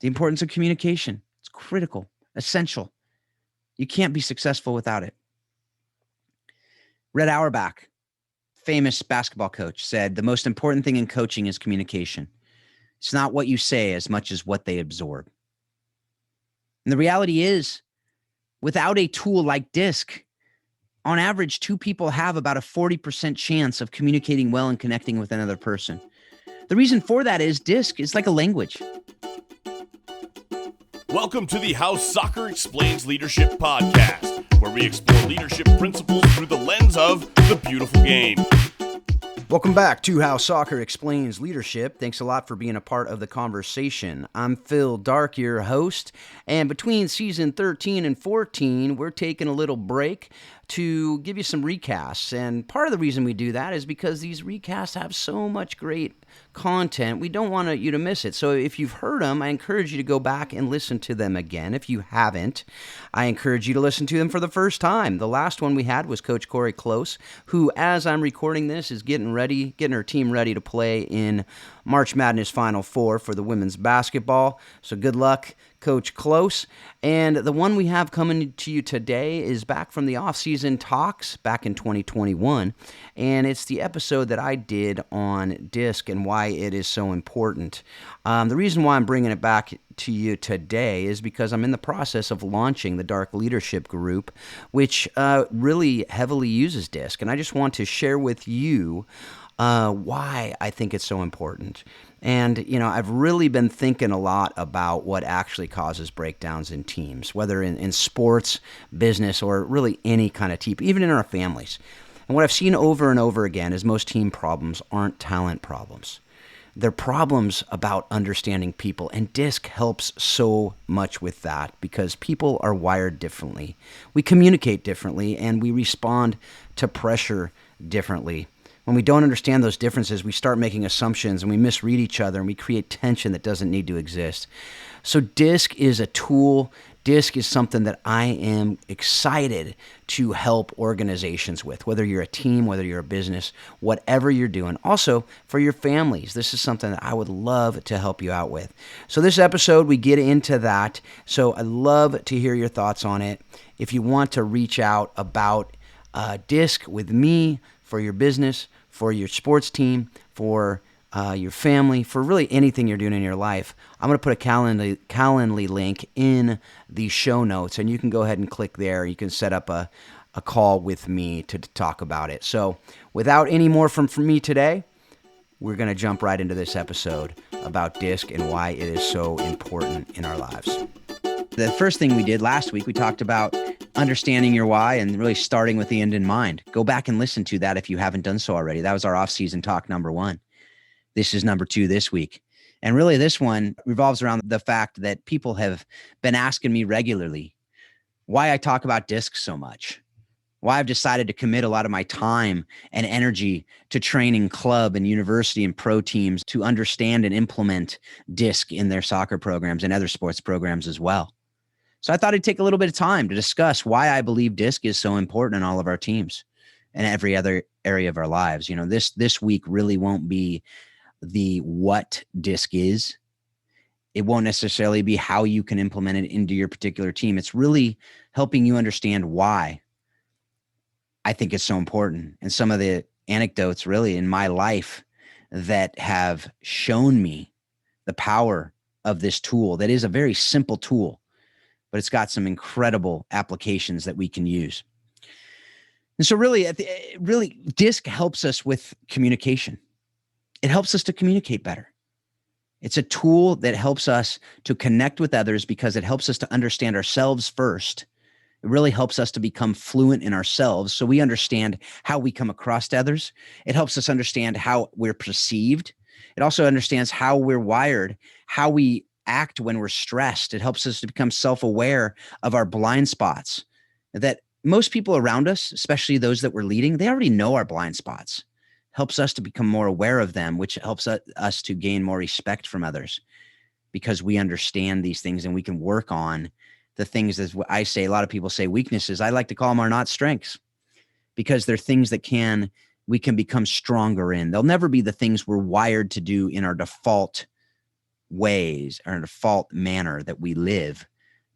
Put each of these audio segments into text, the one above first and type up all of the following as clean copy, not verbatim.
The importance of communication. It's critical, essential. You can't be successful without it. Red Auerbach, famous basketball coach, said the most important thing in coaching is communication. It's not what you say as much as what they absorb. And the reality is, without a tool like DISC, on average, two people have about a 40% chance of communicating well and connecting with another person. The reason for that is DISC is like a language. Welcome to the How Soccer Explains Leadership podcast, where we explore leadership principles through the lens of the beautiful game. Welcome back to How Soccer Explains Leadership. Thanks a lot for being a part of the conversation. I'm Phil Darke, your host, and between season 13 and 14, we're taking a little break to give you some recasts. And part of the reason we do that is because these recasts have so much great content, we don't want you to miss it. So if you've heard them, I encourage you to go back and listen to them again. If you haven't, I encourage you to listen to them for the first time. The last one we had was Coach Corey Close, who, as I'm recording this, is getting her team ready to play in March Madness Final Four for the women's basketball. So good luck, Coach Close. And the one we have coming to you today is back from the Offseason Talks back in 2021. And it's the episode that I did on DISC and why it is so important. The reason why I'm bringing it back to you today is because I'm in the process of launching the Darke Leadership Group, which really heavily uses DISC. And I just want to share with you why I think it's so important. And, I've really been thinking a lot about what actually causes breakdowns in teams, whether in sports, business, or really any kind of team, even in our families. And what I've seen over and over again is most team problems aren't talent problems. They're problems about understanding people, and DISC helps so much with that because people are wired differently. We communicate differently, and we respond to pressure differently. When we don't understand those differences, we start making assumptions and we misread each other and we create tension that doesn't need to exist. So DISC is a tool. DISC is something that I am excited to help organizations with, whether you're a team, whether you're a business, whatever you're doing. Also, for your families, this is something that I would love to help you out with. So this episode, we get into that. So I'd love to hear your thoughts on it. If you want to reach out about DISC with me for your business, for your sports team, for your family, for really anything you're doing in your life, I'm going to put a Calendly link in the show notes, and you can go ahead and click there. You can set up a call with me to talk about it. So without any more from me today, we're going to jump right into this episode about DISC and why it is so important in our lives. The first thing we did last week, we talked about understanding your why and really starting with the end in mind. Go back and listen to that if you haven't done so already. That was our off-season talk number 1. This is number 2 this week. And really this one revolves around the fact that people have been asking me regularly why I talk about DISC so much, why I've decided to commit a lot of my time and energy to training club and university and pro teams to understand and implement DISC in their soccer programs and other sports programs as well. So I thought I'd take a little bit of time to discuss why I believe DISC is so important in all of our teams and every other area of our lives. This week really won't be the what DISC is. It won't necessarily be how you can implement it into your particular team. It's really helping you understand why I think it's so important. And some of the anecdotes really in my life that have shown me the power of this tool that is a very simple tool, but it's got some incredible applications that we can use. And so really, DISC helps us with communication. It helps us to communicate better. It's a tool that helps us to connect with others because it helps us to understand ourselves first. It really helps us to become fluent in ourselves so we understand how we come across to others. It helps us understand how we're perceived. It also understands how we're wired, how we act when we're stressed. It helps us to become self-aware of our blind spots that most people around us, especially those that we're leading, they already know our blind spots. Helps us to become more aware of them, which helps us to gain more respect from others because we understand these things and we can work on the things that I say, a lot of people say weaknesses. I like to call them are not strengths because they're things that we can become stronger in. They'll never be the things we're wired to do in our default ways or default manner that we live,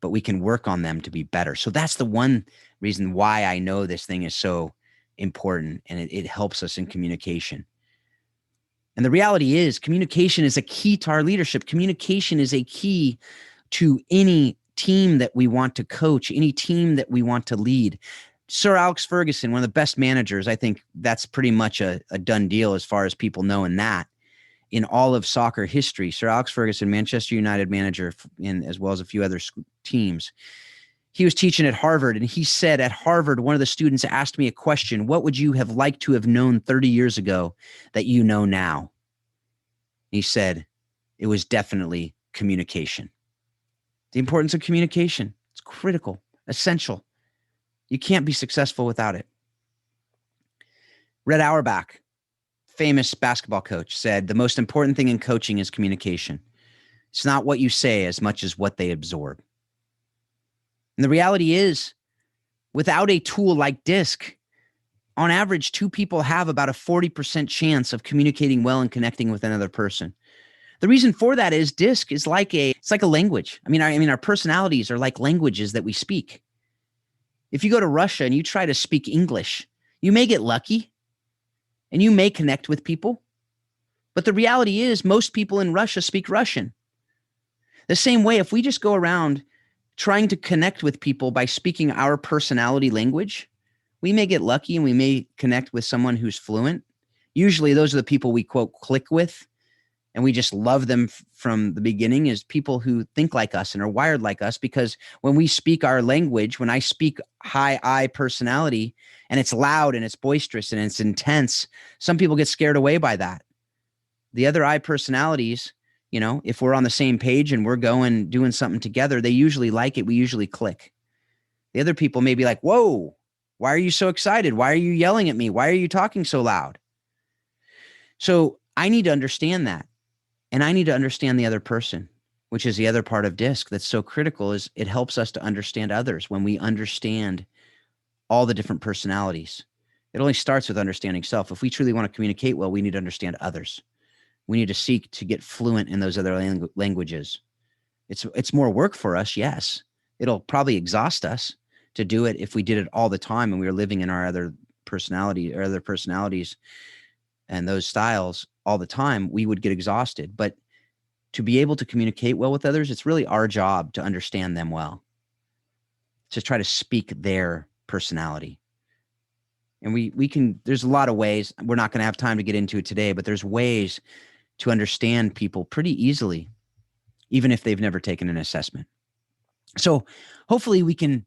but we can work on them to be better. So that's the one reason why I know this thing is so important, and it helps us in communication. And the reality is communication is a key to our leadership. Communication is a key to any team that we want to coach, any team that we want to lead. Sir Alex Ferguson, one of the best managers, I think that's pretty much a done deal as far as people knowing that in all of soccer history. Sir Alex Ferguson, Manchester United manager, as well as a few other teams. He was teaching at Harvard, and he said at Harvard, one of the students asked me a question: what would you have liked to have known 30 years ago that you know now? He said, it was definitely communication. The importance of communication. It's critical, essential. You can't be successful without it. Red Auerbach, famous basketball coach, said the most important thing in coaching is communication. It's not what you say as much as what they absorb. And the reality is, without a tool like DISC, on average, two people have about a 40% chance of communicating well and connecting with another person. The reason for that is DISC is like a language. I mean, our personalities are like languages that we speak. If you go to Russia and you try to speak English, you may get lucky and you may connect with people. But the reality is most people in Russia speak Russian. The same way, if we just go around trying to connect with people by speaking our personality language, we may get lucky and we may connect with someone who's fluent. Usually those are the people we, quote, click with, and we just love them from the beginning, is people who think like us and are wired like us. Because when we speak our language, when I speak high I personality and it's loud and it's boisterous and it's intense, some people get scared away by that. The other I personalities, if we're on the same page and we're doing something together, they usually like it. We usually click. The other people may be like, whoa, why are you so excited? Why are you yelling at me? Why are you talking so loud? So I need to understand that. And I need to understand the other person, which is the other part of DISC that's so critical, is it helps us to understand others. When we understand all the different personalities, it only starts with understanding self. If we truly want to communicate well, we need to understand others. We need to seek to get fluent in those other languages. It's more work for us, yes. It'll probably exhaust us to do it if we did it all the time and we were living in our other personalities and those styles all the time, we would get exhausted. But to be able to communicate well with others, it's really our job to understand them well, to try to speak their personality. And we can, there's a lot of ways. We're not going to have time to get into it today, but there's ways to understand people pretty easily, even if they've never taken an assessment. So hopefully we can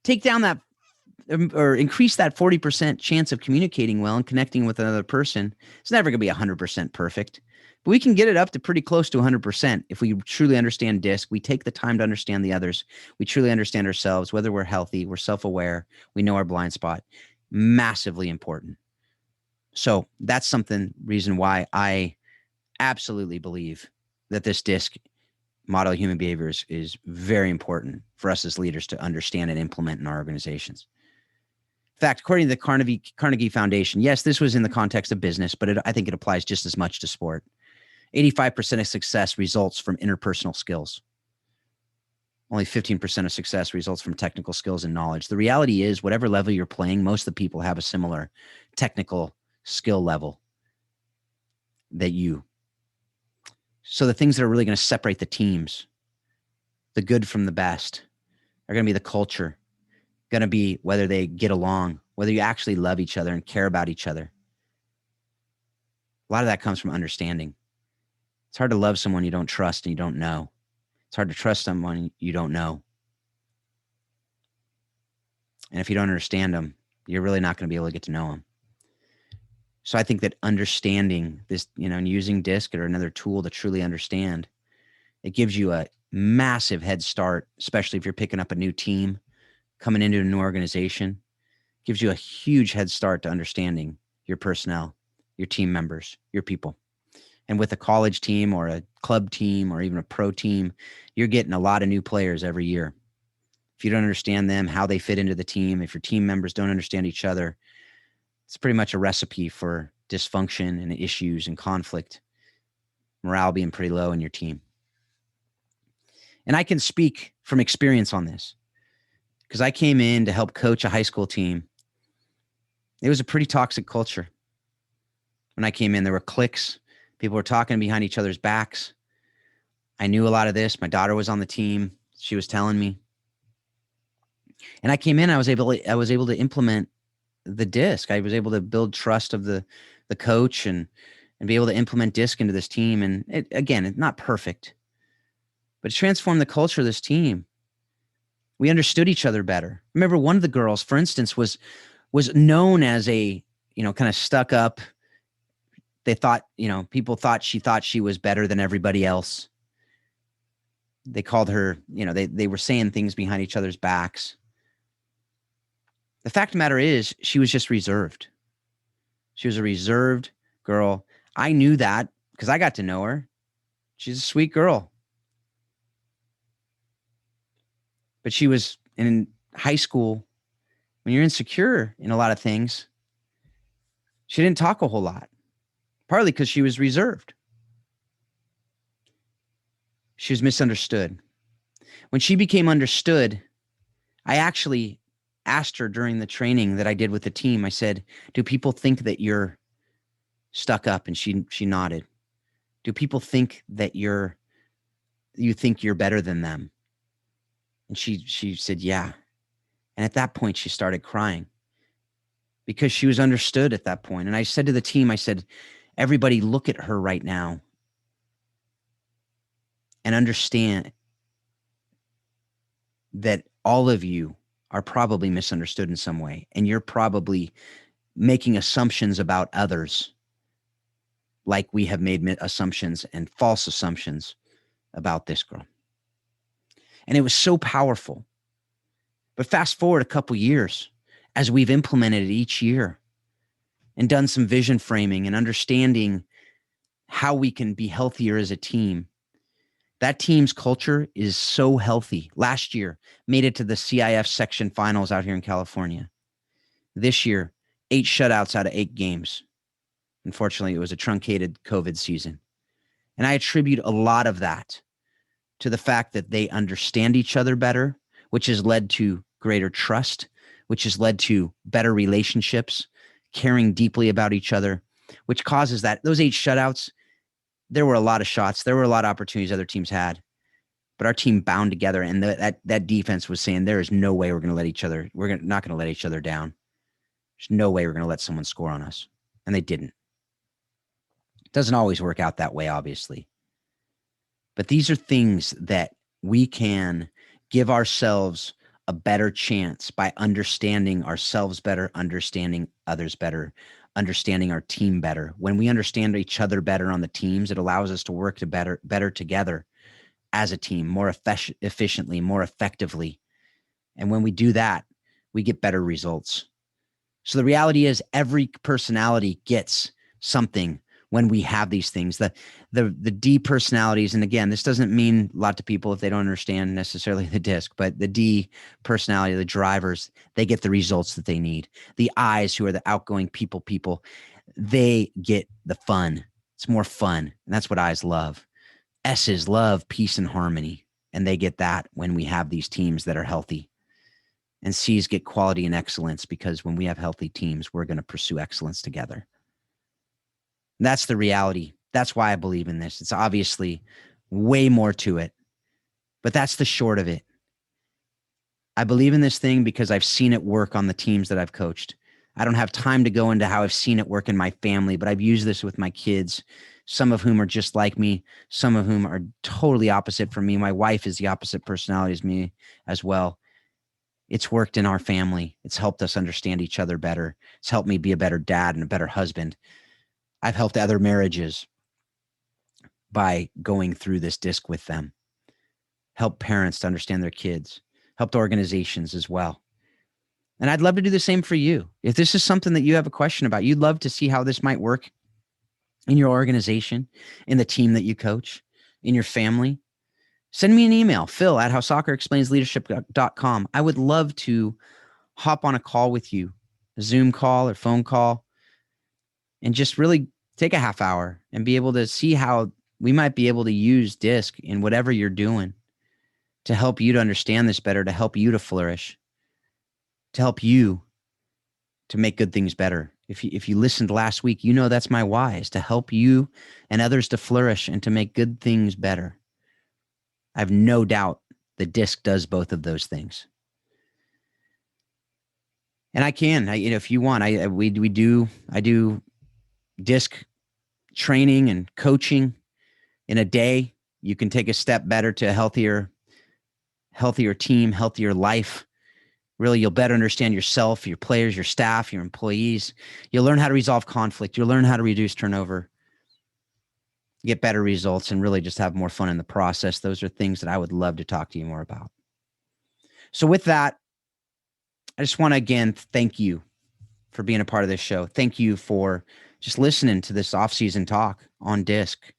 take down that or increase that 40% chance of communicating well and connecting with another person. It's never going to be 100% perfect, but we can get it up to pretty close to 100% if we truly understand DISC. We take the time to understand the others. We truly understand ourselves, whether we're healthy, we're self-aware, we know our blind spot. Massively important. So that's reason why I absolutely believe that this DISC model of human behavior is very important for us as leaders to understand and implement in our organizations. In fact, according to the Carnegie Foundation, yes, this was in the context of business, but I think it applies just as much to sport. 85% of success results from interpersonal skills. Only 15% of success results from technical skills and knowledge. The reality is, whatever level you're playing, most of the people have a similar technical skill level that you. So the things that are really going to separate the teams, the good from the best, are going to be the culture, going to be whether they get along, whether you actually love each other and care about each other. A lot of that comes from understanding. It's hard to love someone you don't trust and you don't know. It's hard to trust someone you don't know. And if you don't understand them, you're really not going to be able to get to know them. So I think that understanding this, and using DISC or another tool to truly understand, it gives you a massive head start, especially if you're picking up a new team, coming into a new organization. It gives you a huge head start to understanding your personnel, your team members, your people. And with a college team or a club team or even a pro team, you're getting a lot of new players every year. If you don't understand them, how they fit into the team, if your team members don't understand each other, it's pretty much a recipe for dysfunction and issues and conflict, morale being pretty low in your team. And I can speak from experience on this because I came in to help coach a high school team. It was a pretty toxic culture. When I came in, there were cliques. People were talking behind each other's backs. I knew a lot of this. My daughter was on the team. She was telling me. And I came in, I was able to implement the DISC. I was able to build trust of the coach and be able to implement DISC into this team. And it's not perfect, but it transformed the culture of this team. We understood each other better. Remember, one of the girls, for instance, was known as a, kind of stuck up. They thought, people thought she was better than everybody else. They called her, they were saying things behind each other's backs. The fact of the matter is, she was just reserved. She was a reserved girl. I knew that because I got to know her. She's a sweet girl. But she was in high school. When you're insecure in a lot of things, she didn't talk a whole lot, partly because she was reserved. She was misunderstood. When she became understood, I actually asked her during the training that I did with the team, I said, do people think that you're stuck up? And she nodded. Do people think that you think you're better than them? And she said, yeah. And at that point, she started crying because she was understood at that point. And I said to the team, I said, everybody look at her right now and understand that all of you are probably misunderstood in some way. And you're probably making assumptions about others like we have made assumptions and false assumptions about this girl. And it was so powerful. But fast forward a couple years as we've implemented it each year and done some vision framing and understanding how we can be healthier as a team. That team's culture is so healthy. Last year, made it to the CIF section finals out here in California. This year, 8 shutouts out of 8 games. Unfortunately, it was a truncated COVID season. And I attribute a lot of that to the fact that they understand each other better, which has led to greater trust, which has led to better relationships, caring deeply about each other, which causes that. Those 8 shutouts, there were a lot of shots. There were a lot of opportunities other teams had. But our team bound together, and that defense was saying, there is no way we're going to let each other, not going to let each other down. There's no way we're going to let someone score on us. And they didn't. It doesn't always work out that way, obviously. But these are things that we can give ourselves a better chance by understanding ourselves better, understanding others better, understanding our team better. When we understand each other better on the teams, it allows us to work better together as a team, more efficiently, more effectively. And when we do that, we get better results. So the reality is every personality gets something when we have these things. The D personalities, and again, this doesn't mean a lot to people if they don't understand necessarily the DISC, but the D personality, the drivers, they get the results that they need. The I's, who are the outgoing people, they get the fun. It's more fun, and that's what I's love. S's love peace and harmony, and they get that when we have these teams that are healthy. And C's get quality and excellence, because when we have healthy teams, we're going to pursue excellence together. And that's the reality. That's why I believe in this. It's obviously way more to it, but that's the short of it. I believe in this thing because I've seen it work on the teams that I've coached. I don't have time to go into how I've seen it work in my family, but I've used this with my kids, some of whom are just like me, some of whom are totally opposite from me. My wife is the opposite personality as me as well. It's worked in our family. It's helped us understand each other better. It's helped me be a better dad and a better husband. I've helped other marriages by going through this DISC with them. Help parents to understand their kids. Helped organizations as well. And I'd love to do the same for you. If this is something that you have a question about, you'd love to see how this might work in your organization, in the team that you coach, in your family, send me an email, phil@howsoccerexplainsleadership.com. I would love to hop on a call with you, a Zoom call or phone call, and just really take a half hour and be able to see how we might be able to use DISC in whatever you're doing. to help you to understand this better, to help you to flourish, to help you to make good things better. If you listened last week, you know that's my why, is to help you and others to flourish and to make good things better. I have no doubt the disc does both of those things. And if you want, I do disc training and coaching in a day. You can take a step better to a healthier team, healthier life. Really, you'll better understand yourself, your players, your staff, your employees. You'll learn how to resolve conflict. You'll learn how to reduce turnover, get better results, and really just have more fun in the process. Those are things that I would love to talk to you more about. So with that, I just want to again thank you for being a part of this show. Thank you for just listening to this off-season talk on disc.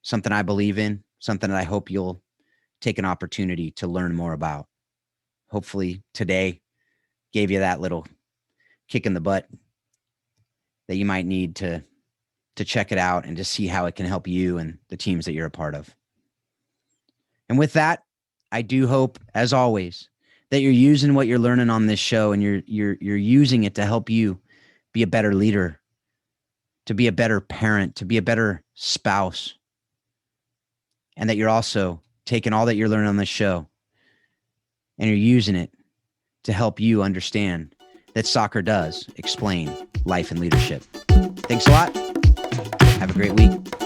Something I believe in, something that I hope you'll take an opportunity to learn more about. Hopefully today gave you that little kick in the butt that you might need to check it out and to see how it can help you and the teams that you're a part of. And with that, I do hope, as always, that you're using what you're learning on this show and you're using it to help you be a better leader, to be a better parent, to be a better spouse, and that you're also taking all that you're learning on this show and you're using it to help you understand that soccer does explain life and leadership. Thanks a lot. Have a great week.